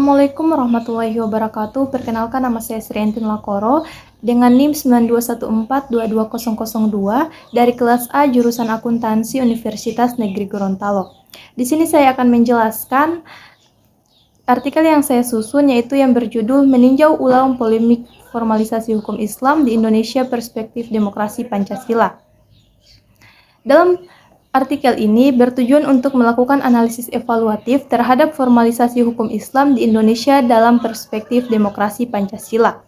Assalamualaikum warahmatullahi wabarakatuh. Perkenalkan, nama saya Srientin Lakoro dengan NIM 9214220002 dari kelas A jurusan Akuntansi Universitas Negeri Gorontalo. Di sini saya akan menjelaskan artikel yang saya susun, yaitu yang berjudul Meninjau Ulang Polemik Formalisasi Hukum Islam di Indonesia Perspektif Demokrasi Pancasila. Dalam artikel ini bertujuan untuk melakukan analisis evaluatif terhadap formalisasi hukum Islam di Indonesia dalam perspektif demokrasi Pancasila.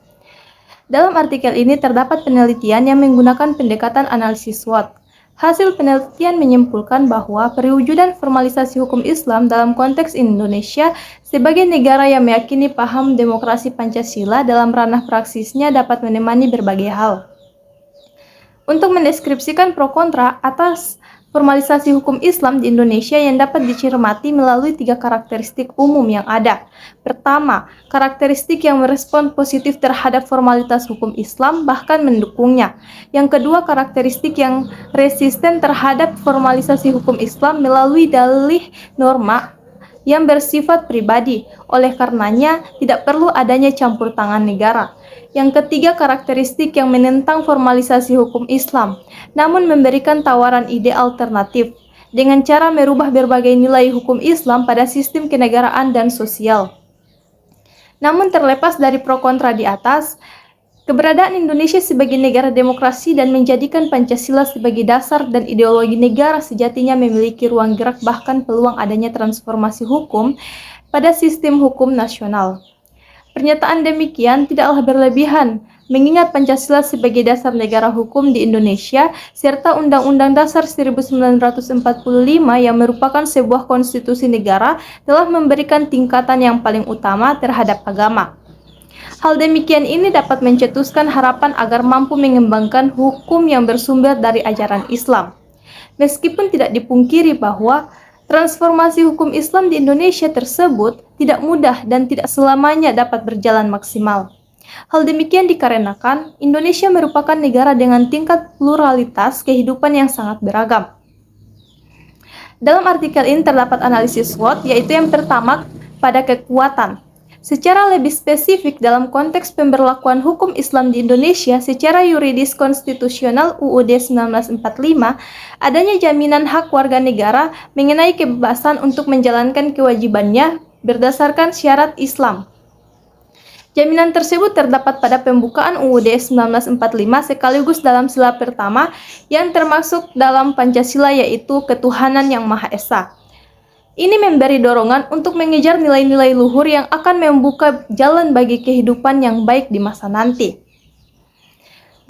Dalam artikel ini terdapat penelitian yang menggunakan pendekatan analisis SWOT. Hasil penelitian menyimpulkan bahwa perwujudan formalisasi hukum Islam dalam konteks Indonesia sebagai negara yang meyakini paham demokrasi Pancasila dalam ranah praksisnya dapat menemani berbagai hal. Untuk mendeskripsikan pro kontra atas formalisasi hukum Islam di Indonesia yang dapat dicermati melalui 3 karakteristik umum yang ada. Pertama, karakteristik yang merespon positif terhadap formalitas hukum Islam bahkan mendukungnya. Yang kedua, karakteristik yang resisten terhadap formalisasi hukum Islam melalui dalih norma yang bersifat pribadi. Oleh karenanya, tidak perlu adanya campur tangan negara. Yang ketiga, karakteristik yang menentang formalisasi hukum Islam, namun memberikan tawaran ide alternatif dengan cara merubah berbagai nilai hukum Islam pada sistem kenegaraan dan sosial. Namun terlepas dari pro kontra di atas, keberadaan Indonesia sebagai negara demokrasi dan menjadikan Pancasila sebagai dasar dan ideologi negara sejatinya memiliki ruang gerak bahkan peluang adanya transformasi hukum pada sistem hukum nasional. Pernyataan demikian tidaklah berlebihan, mengingat Pancasila sebagai dasar negara hukum di Indonesia, serta Undang-Undang Dasar 1945 yang merupakan sebuah konstitusi negara telah memberikan tingkatan yang paling utama terhadap agama. Hal demikian ini dapat mencetuskan harapan agar mampu mengembangkan hukum yang bersumber dari ajaran Islam. Meskipun tidak dipungkiri bahwa transformasi hukum Islam di Indonesia tersebut tidak mudah dan tidak selamanya dapat berjalan maksimal. Hal demikian dikarenakan Indonesia merupakan negara dengan tingkat pluralitas kehidupan yang sangat beragam. Dalam artikel ini terdapat analisis SWOT, yaitu yang pertama pada kekuatan. Secara lebih spesifik dalam konteks pemberlakuan hukum Islam di Indonesia secara yuridis konstitusional UUD 1945, adanya jaminan hak warga negara mengenai kebebasan untuk menjalankan kewajibannya berdasarkan syarat Islam. Jaminan tersebut terdapat pada pembukaan UUD 1945 sekaligus dalam sila pertama yang termasuk dalam Pancasila, yaitu ketuhanan yang Maha Esa. Ini memberi dorongan untuk mengejar nilai-nilai luhur yang akan membuka jalan bagi kehidupan yang baik di masa nanti.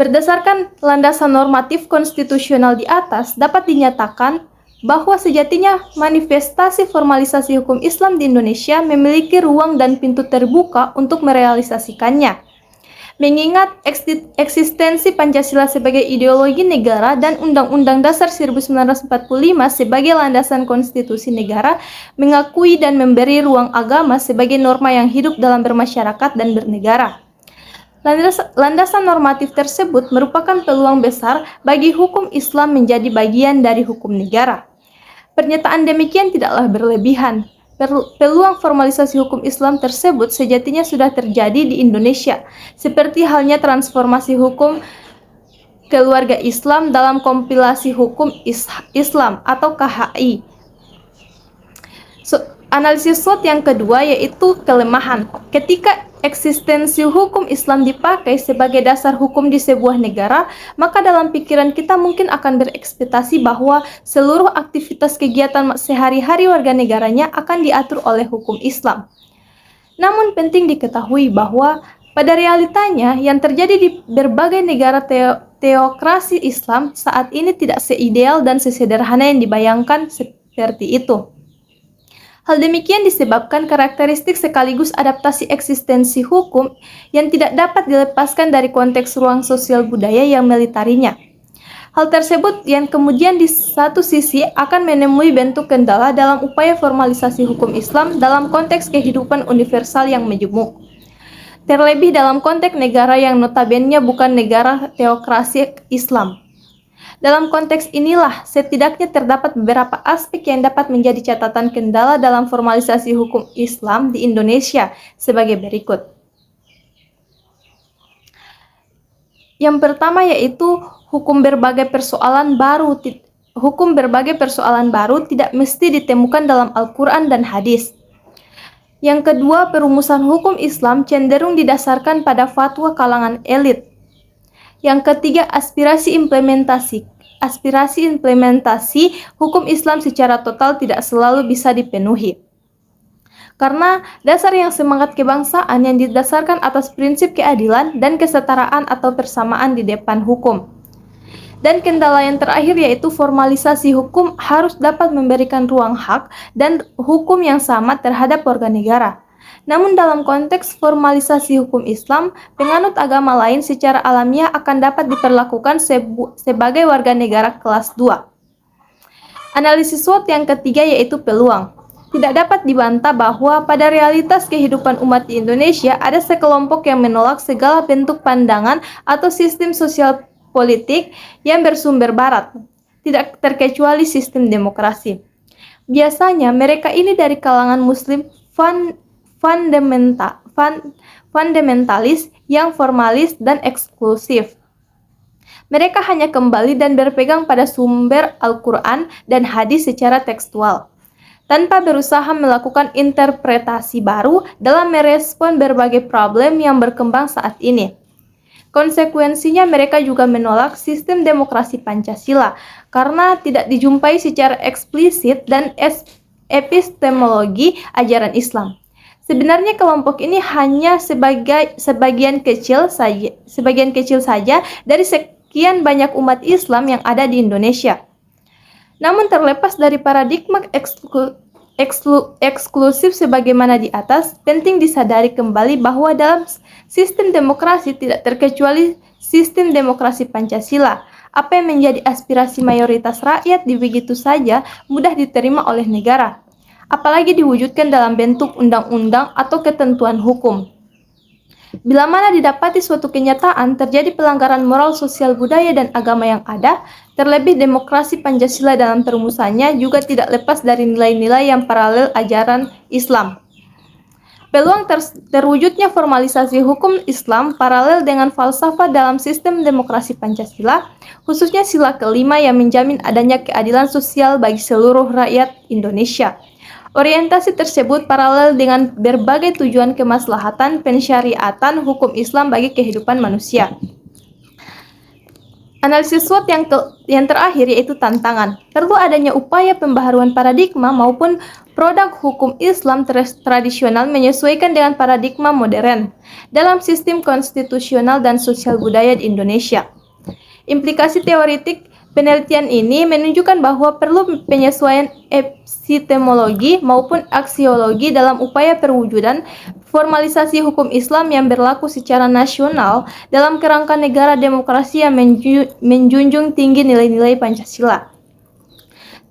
Berdasarkan landasan normatif konstitusional di atas, dapat dinyatakan bahwa sejatinya manifestasi formalisasi hukum Islam di Indonesia memiliki ruang dan pintu terbuka untuk merealisasikannya. Mengingat eksistensi Pancasila sebagai ideologi negara dan Undang-Undang Dasar 1945 sebagai landasan konstitusi negara mengakui dan memberi ruang agama sebagai norma yang hidup dalam bermasyarakat dan bernegara. Landasan normatif tersebut merupakan peluang besar bagi hukum Islam menjadi bagian dari hukum negara. Pernyataan demikian tidaklah berlebihan. Peluang formalisasi hukum Islam tersebut sejatinya sudah terjadi di Indonesia, seperti halnya transformasi hukum keluarga Islam dalam kompilasi hukum Islam atau KHI. Analisis SWOT yang kedua yaitu kelemahan. Ketika eksistensi hukum Islam dipakai sebagai dasar hukum di sebuah negara, maka dalam pikiran kita mungkin akan berekspektasi bahwa seluruh aktivitas kegiatan sehari-hari warga negaranya akan diatur oleh hukum Islam. Namun penting diketahui bahwa pada realitanya yang terjadi di berbagai negara teokrasi Islam saat ini tidak seideal dan sesederhana yang dibayangkan seperti itu. Hal demikian disebabkan karakteristik sekaligus adaptasi eksistensi hukum yang tidak dapat dilepaskan dari konteks ruang sosial budaya yang melitarinya. Hal tersebut yang kemudian di satu sisi akan menemui bentuk kendala dalam upaya formalisasi hukum Islam dalam konteks kehidupan universal yang majemuk. Terlebih dalam konteks negara yang notabene bukan negara teokrasi Islam. Dalam konteks inilah, setidaknya terdapat beberapa aspek yang dapat menjadi catatan kendala dalam formalisasi hukum Islam di Indonesia sebagai berikut. Yang pertama yaitu hukum berbagai persoalan baru tidak mesti ditemukan dalam Al-Quran dan hadis. Yang kedua, perumusan hukum Islam cenderung didasarkan pada fatwa kalangan elit. Yang ketiga, aspirasi implementasi hukum Islam secara total tidak selalu bisa dipenuhi. Karena dasar yang semangat kebangsaan yang didasarkan atas prinsip keadilan dan kesetaraan atau persamaan di depan hukum. Dan kendala yang terakhir yaitu formalisasi hukum harus dapat memberikan ruang hak dan hukum yang sama terhadap warga negara. Namun dalam konteks formalisasi hukum Islam, penganut agama lain secara alamiah akan dapat diperlakukan sebagai warga negara kelas 2. Analisis SWOT yang ketiga yaitu peluang. Tidak dapat dibantah bahwa pada realitas kehidupan umat di Indonesia ada sekelompok yang menolak segala bentuk pandangan atau sistem sosial politik yang bersumber barat, tidak terkecuali sistem demokrasi. Biasanya mereka ini dari kalangan muslim fundamentalis yang formalis dan eksklusif. Mereka hanya kembali dan berpegang pada sumber Al-Quran dan hadis secara tekstual, tanpa berusaha melakukan interpretasi baru dalam merespon berbagai problem yang berkembang saat ini. Konsekuensinya mereka juga menolak sistem demokrasi Pancasila karena tidak dijumpai secara eksplisit dan epistemologi ajaran Islam. Sebenarnya kelompok ini hanya sebagian kecil saja dari sekian banyak umat Islam yang ada di Indonesia. Namun terlepas dari paradigma eksklusif sebagaimana di atas, penting disadari kembali bahwa dalam sistem demokrasi tidak terkecuali sistem demokrasi Pancasila. Apa yang menjadi aspirasi mayoritas rakyat begitu saja mudah diterima oleh negara, apalagi diwujudkan dalam bentuk undang-undang atau ketentuan hukum. Bila mana didapati suatu kenyataan terjadi pelanggaran moral, sosial, budaya, dan agama yang ada, terlebih demokrasi Pancasila dalam perumusannya juga tidak lepas dari nilai-nilai yang paralel ajaran Islam. Peluang terwujudnya formalisasi hukum Islam paralel dengan falsafah dalam sistem demokrasi Pancasila, khususnya sila kelima yang menjamin adanya keadilan sosial bagi seluruh rakyat Indonesia. Orientasi tersebut paralel dengan berbagai tujuan kemaslahatan pensyariatan hukum Islam bagi kehidupan manusia. Analisis SWOT yang terakhir yaitu tantangan. Perlu adanya upaya pembaharuan paradigma maupun produk hukum Islam tradisional menyesuaikan dengan paradigma modern dalam sistem konstitusional dan sosial budaya di Indonesia. Implikasi teoretik penelitian ini menunjukkan bahwa perlu penyesuaian epistemologi maupun aksiologi dalam upaya perwujudan formalisasi hukum Islam yang berlaku secara nasional dalam kerangka negara demokrasi yang menjunjung tinggi nilai-nilai Pancasila.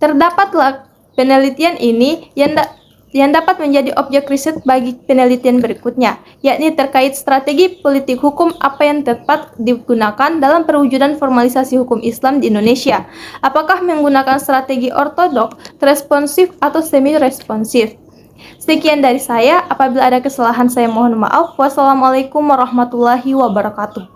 Terdapatlah penelitian ini yang dapat menjadi objek riset bagi penelitian berikutnya, yakni terkait strategi politik hukum apa yang tepat digunakan dalam perwujudan formalisasi hukum Islam di Indonesia. Apakah menggunakan strategi ortodok, responsif, atau semi-responsif? Sekian dari saya, apabila ada kesalahan saya mohon maaf. Wassalamualaikum warahmatullahi wabarakatuh.